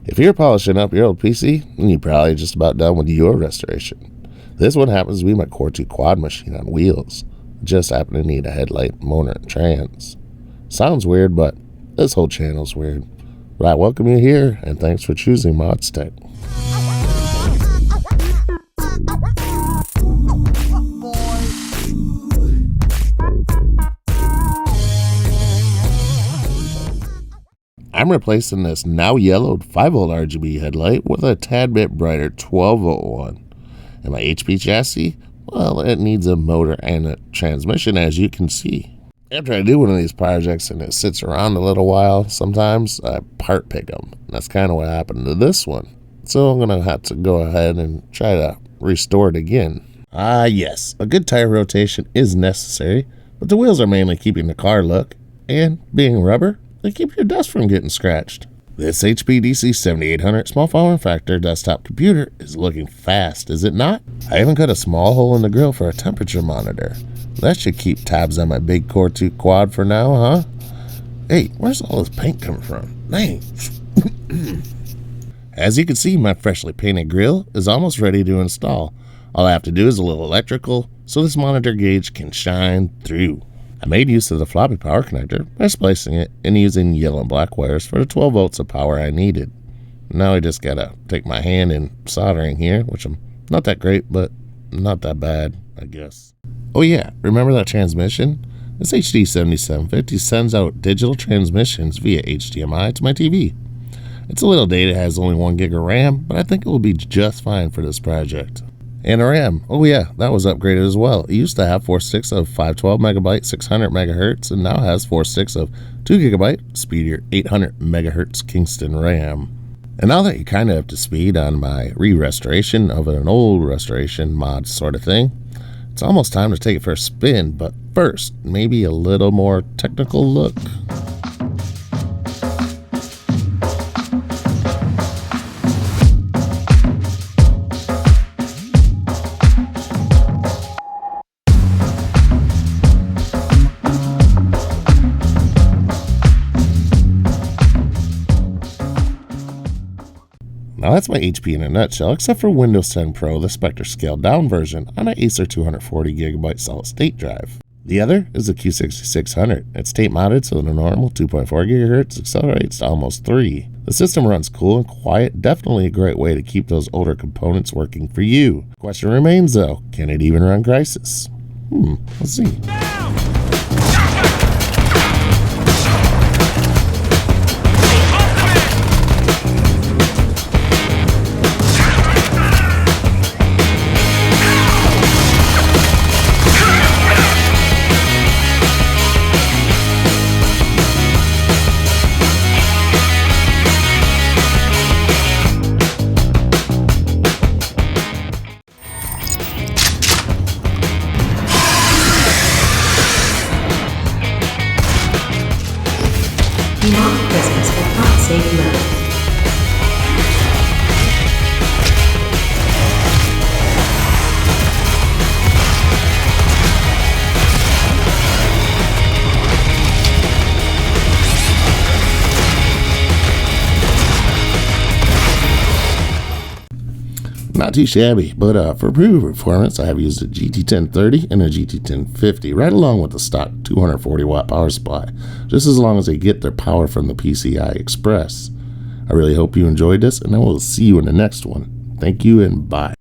If you're polishing up your old PC, then you're probably just about done with your restoration. This one happens to be my Core 2 quad machine on wheels. Just happen to need a headlight, motor, and trans. Sounds weird, but this whole channel's weird. But I welcome you here, and thanks for choosing modstek. I'm replacing this now yellowed 5V RGB headlight with a tad bit brighter 12V one. And my HP chassis, well, it needs a motor and a transmission, as you can see. After I do one of these projects and it sits around a little while, sometimes I part pick them. That's kind of what happened to this one. So I'm going to have to go ahead and try to restore it again. Yes, a good tire rotation is necessary, but the wheels are mainly keeping the car look, and being rubber, they keep your dust from getting scratched. This HP DC 7800 small form factor desktop computer is looking fast, is it not? I even cut a small hole in the grill for a temperature monitor. That should keep tabs on my big Core 2 quad for now, huh? Hey, where's all this paint coming from? Dang. As you can see, my freshly painted grill is almost ready to install. All I have to do is a little electrical so this monitor gauge can shine through. I made use of the floppy power connector by splicing it and using yellow and black wires for the 12 volts of power I needed. Now I just gotta take my hand in soldering here, which I'm not that great, but not that bad, I guess. Oh yeah, remember that transmission? This HD 7750 sends out digital transmissions via HDMI to my TV. It's a little dated, it has only 1 gig of RAM, but I think it will be just fine for this project. And a RAM, oh yeah, that was upgraded as well. It used to have 4 sticks of 512 megabyte, 600 megahertz, and now has 4 sticks of 2 gigabyte, speedier 800 megahertz Kingston RAM. And now that you're kind of up to speed on my re-restoration of an old restoration mod sort of thing, it's almost time to take it for a spin, but first, maybe a little more technical look. Now that's my HP in a nutshell, except for Windows 10 Pro, the Spectre scaled down version on an Acer 240GB solid state drive. The other is the Q6600. It's tape mounted so the normal 2.4 GHz accelerates to almost 3. The system runs cool and quiet, definitely a great way to keep those older components working for you. The question remains though, can it even run Crysis? Let's see. Beyond Christmas will not save love. Not too shabby, but for improved performance, I have used a GT1030 and a GT1050, right along with the stock 240 watt power supply, just as long as they get their power from the PCI Express. I really hope you enjoyed this, and I will see you in the next one. Thank you and bye.